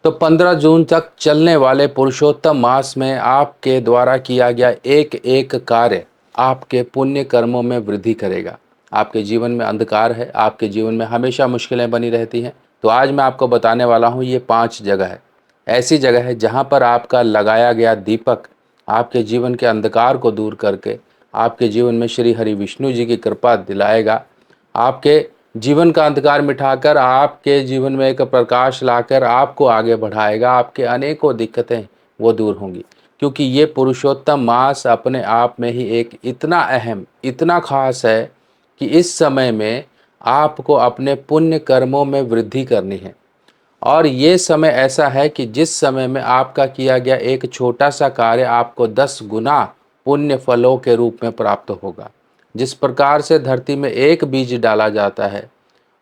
तो 15 जून तक चलने वाले पुरुषोत्तम मास में आपके द्वारा किया गया एक एक कार्य आपके पुण्य कर्मों में वृद्धि करेगा। आपके जीवन में अंधकार है, आपके जीवन में हमेशा मुश्किलें बनी रहती हैं। तो आज मैं आपको बताने वाला हूँ, ये 5 जगह है, ऐसी जगह है जहाँ पर आपका लगाया गया दीपक आपके जीवन के अंधकार को दूर करके आपके जीवन में श्री हरि विष्णु जी की कृपा दिलाएगा। आपके जीवन का अंधकार मिटाकर आपके जीवन में एक प्रकाश लाकर आपको आगे बढ़ाएगा। आपके अनेकों दिक्कतें वो दूर होंगी, क्योंकि ये पुरुषोत्तम मास अपने आप में ही एक इतना अहम, इतना खास है कि इस समय में आपको अपने पुण्य कर्मों में वृद्धि करनी है। और ये समय ऐसा है कि जिस समय में आपका किया गया एक छोटा सा कार्य आपको 10 गुना पुण्य फलों के रूप में प्राप्त होगा। जिस प्रकार से धरती में एक बीज डाला जाता है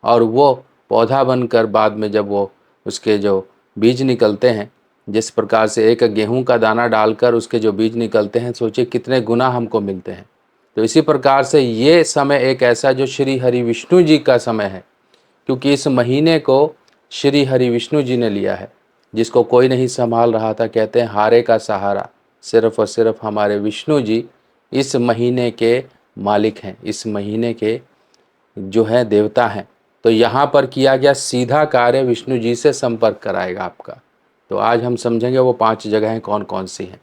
और वो पौधा बनकर बाद में जब वो उसके जो बीज निकलते हैं, जिस प्रकार से एक गेहूं का दाना डालकर उसके जो बीज निकलते हैं, सोचिए कितने गुना हमको मिलते हैं। तो इसी प्रकार से ये समय एक ऐसा जो श्री हरि विष्णु जी का समय है, क्योंकि इस महीने को श्री हरि विष्णु जी ने लिया है, जिसको कोई नहीं संभाल रहा था। कहते हैं हारे का सहारा सिर्फ और सिर्फ हमारे विष्णु जी इस महीने के मालिक हैं, इस महीने के जो है देवता हैं। तो यहाँ पर किया गया सीधा कार्य विष्णु जी से संपर्क कराएगा आपका। तो आज हम समझेंगे वो 5 जगहें कौन कौन सी हैं।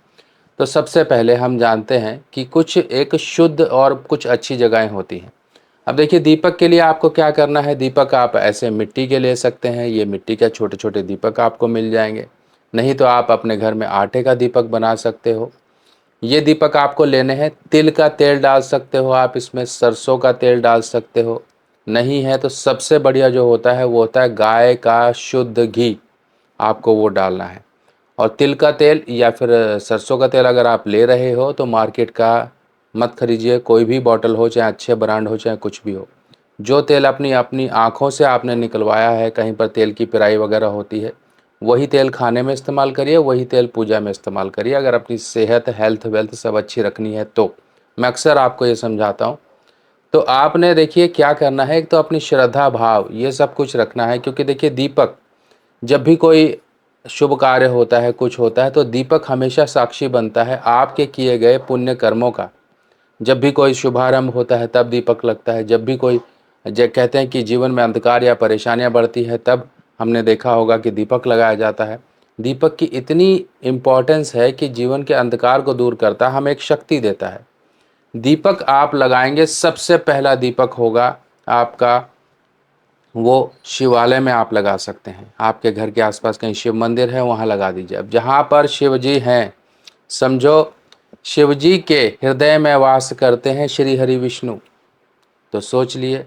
तो सबसे पहले हम जानते हैं कि कुछ एक शुद्ध और कुछ अच्छी जगहें होती हैं। अब देखिए, दीपक के लिए आपको क्या करना है। दीपक आप ऐसे मिट्टी के ले सकते हैं, ये मिट्टी के छोटे छोटे दीपक आपको मिल जाएंगे। नहीं तो आप अपने घर में आटे का दीपक बना सकते हो। ये दीपक आपको लेने हैं। तिल का तेल डाल सकते हो आप इसमें, सरसों का तेल डाल सकते हो। नहीं है तो सबसे बढ़िया जो होता है वो होता है गाय का शुद्ध घी, आपको वो डालना है। और तिल का तेल या फिर सरसों का तेल अगर आप ले रहे हो तो मार्केट का मत खरीजिए, कोई भी बॉटल हो, चाहे अच्छे ब्रांड हो चाहे कुछ भी हो। जो तेल अपनी अपनी आँखों से आपने निकलवाया है, कहीं पर तेल की पिराई वगैरह होती है, वही तेल खाने में इस्तेमाल करिए, वही तेल पूजा में इस्तेमाल करिए, अगर अपनी सेहत हेल्थ वेल्थ सब अच्छी रखनी है तो। मैं अक्सर आपको ये समझाता हूँ। तो आपने देखिए क्या करना है, एक तो अपनी श्रद्धा भाव ये सब कुछ रखना है। क्योंकि देखिए, दीपक जब भी कोई शुभ कार्य होता है, कुछ होता है, तो दीपक हमेशा साक्षी बनता है आपके किए गए पुण्य कर्मों का। जब भी कोई शुभारंभ होता है तब दीपक लगता है। जब भी कोई कहते हैं कि जीवन में अंधकार या परेशानियां बढ़ती है, तब हमने देखा होगा कि दीपक लगाया जाता है। दीपक की इतनी इम्पोर्टेंस है कि जीवन के अंधकार को दूर करता है, हमें एक शक्ति देता है। दीपक आप लगाएंगे, सबसे पहला दीपक होगा आपका वो शिवालय में आप लगा सकते हैं। आपके घर के आसपास कहीं शिव मंदिर है, वहाँ लगा दीजिए। अब जहाँ पर शिव जी हैं, समझो शिव जी के हृदय में वास करते हैं श्री हरि विष्णु। तो सोच लिए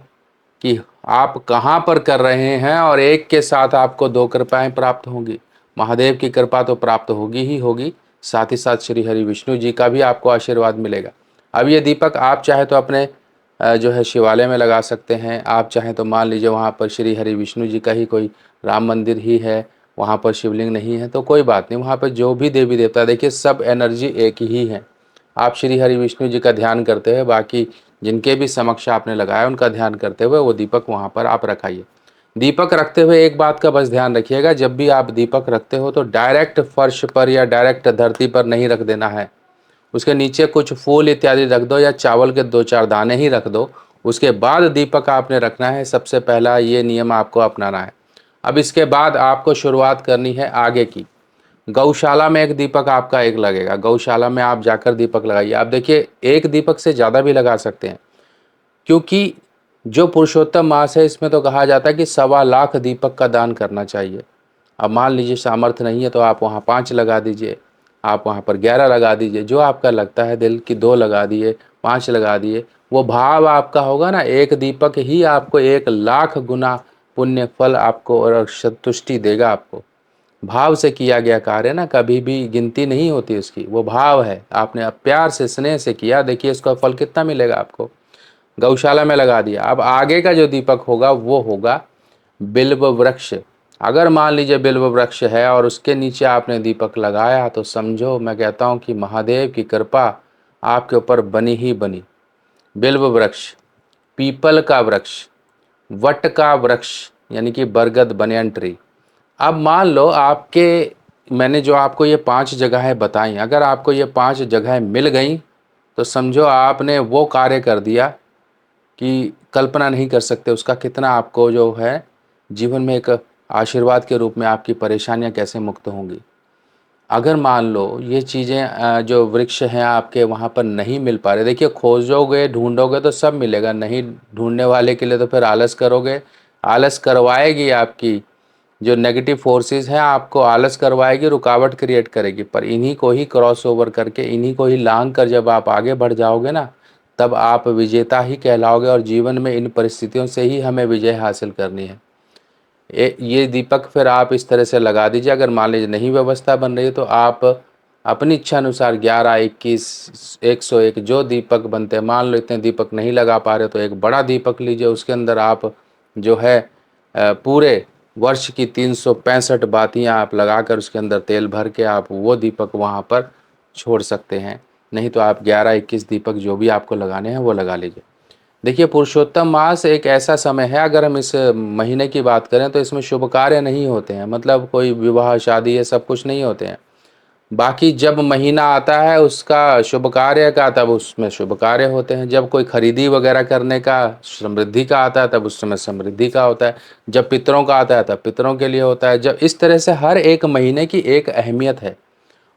कि आप कहाँ पर कर रहे हैं, और एक के साथ आपको 2 कृपाएं प्राप्त होंगी। महादेव की कृपा तो प्राप्त होगी ही होगी, साथ ही साथ श्री हरि विष्णु जी का भी आपको आशीर्वाद मिलेगा। अब ये दीपक आप चाहे तो अपने जो है शिवालय में लगा सकते हैं। आप चाहें तो मान लीजिए वहाँ पर श्री हरि विष्णु जी का ही कोई राम मंदिर ही है, वहाँ पर शिवलिंग नहीं है तो कोई बात नहीं, वहाँ पर जो भी देवी देवता, देखिए सब एनर्जी एक ही है। आप श्री हरि विष्णु जी का ध्यान करते हुए, बाकी जिनके भी समक्ष आपने लगाया उनका ध्यान करते हुए वो दीपक वहाँ पर आप रखाइए। दीपक रखते हुए एक बात का बस ध्यान रखिएगा, जब भी आप दीपक रखते हो तो डायरेक्ट फर्श पर या डायरेक्ट धरती पर नहीं रख देना है। उसके नीचे कुछ फूल इत्यादि रख दो या चावल के 2-4 दाने ही रख दो। उसके बाद दीपक आपने रखना है। सबसे पहला ये नियम आपको अपनाना है। अब इसके बाद आपको शुरुआत करनी है आगे की। गौशाला में एक दीपक आपका एक लगेगा, गौशाला में आप जाकर दीपक लगाइए। आप देखिए, एक दीपक से ज़्यादा भी लगा सकते हैं, क्योंकि जो पुरुषोत्तम मास है इसमें तो कहा जाता है कि 1.25 लाख दीपक का दान करना चाहिए। अब मान लीजिए सामर्थ्य नहीं है तो आप वहाँ 5 लगा दीजिए, आप वहाँ पर 11 लगा दीजिए, जो आपका लगता है दिल की, 2 लगा दिए, 5 लगा दिए। वो भाव आपका होगा ना, एक दीपक ही आपको 1 लाख गुना पुण्य फल आपको और संतुष्टि देगा आपको। भाव से किया गया कार्य ना, कभी भी गिनती नहीं होती उसकी, वो भाव है। आपने अब प्यार से स्नेह से किया, देखिए इसका फल कितना मिलेगा आपको। गौशाला में लगा दिया। अब आगे का जो दीपक होगा वो होगा बिल्व वृक्ष। अगर मान लीजिए बिल्व वृक्ष है और उसके नीचे आपने दीपक लगाया, तो समझो मैं कहता हूँ कि महादेव की कृपा आपके ऊपर बनी ही बनी। बिल्व वृक्ष, पीपल का वृक्ष, वट का वृक्ष यानी कि बरगद बनियन ट्री, अब मान लो मैंने जो आपको ये 5 जगहें बताई, अगर आपको ये 5 जगहें मिल गई तो समझो आपने वो कार्य कर दिया कि कल्पना नहीं कर सकते उसका, कितना आपको जो है जीवन में एक आशीर्वाद के रूप में आपकी परेशानियां कैसे मुक्त होंगी। अगर मान लो ये चीज़ें जो वृक्ष हैं आपके वहाँ पर नहीं मिल पा रहे, देखिए खोजोगे ढूंढोगे तो सब मिलेगा, नहीं ढूंढने वाले के लिए तो फिर आलस करोगे। आलस करवाएगी आपकी जो नेगेटिव फोर्सेस हैं, आपको आलस करवाएगी, रुकावट क्रिएट करेगी। पर इन्हीं को ही क्रॉस ओवर करके, इन्हीं को ही लांग कर जब आप आगे बढ़ जाओगे ना, तब आप विजेता ही कहलाओगे। और जीवन में इन परिस्थितियों से ही हमें विजय हासिल करनी है। ये दीपक फिर आप इस तरह से लगा दीजिए। अगर मान लीजिए नहीं व्यवस्था बन रही है तो आप अपनी इच्छा अनुसार 11, 21, 101 जो दीपक बनते हैं, मान लो इतने दीपक नहीं लगा पा रहे तो एक बड़ा दीपक लीजिए, उसके अंदर आप जो है पूरे वर्ष की 365 बातियाँ आप लगाकर उसके अंदर तेल भर के आप वो दीपक वहाँ पर छोड़ सकते हैं। नहीं तो आप 11, 21 दीपक जो भी आपको लगाने हैं वो लगा लीजिए। देखिए, पुरुषोत्तम मास एक ऐसा समय है, अगर हम इस महीने की बात करें तो इसमें शुभ कार्य नहीं होते हैं, मतलब कोई विवाह शादी ये सब कुछ नहीं होते हैं। बाकी जब महीना आता है उसका शुभ कार्य का, तब उसमें शुभ कार्य होते हैं। जब कोई खरीदी वगैरह करने का समृद्धि का आता है तब उस समय समृद्धि का होता है। जब पितरों का आता है तब पितरों के लिए होता है। जब इस तरह से हर एक महीने की एक अहमियत है।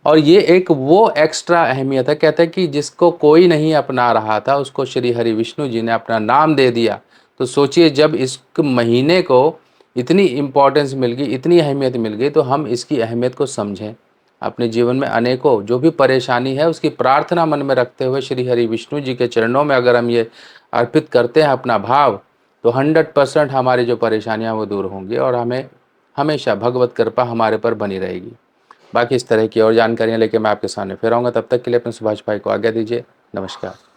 और ये एक वो एक्स्ट्रा अहमियत है, कहते हैं कि जिसको कोई नहीं अपना रहा था उसको श्री हरि विष्णु जी ने अपना नाम दे दिया। तो सोचिए, जब इस महीने को इतनी इम्पोर्टेंस मिल गई, इतनी अहमियत मिल गई, तो हम इसकी अहमियत को समझें। अपने जीवन में अनेकों जो भी परेशानी है उसकी प्रार्थना मन में रखते हुए श्री हरि विष्णु जी के चरणों में अगर हम ये अर्पित करते हैं अपना भाव, तो 100% हमारी जो परेशानियां वो दूर होंगी और हमें हमेशा भगवत कृपा हमारे पर बनी रहेगी। बाकी इस तरह की और जानकारियाँ लेके मैं आपके सामने फिर आऊँगा। तब तक के लिए अपने सुभाष भाई को आज्ञा दीजिए। नमस्कार।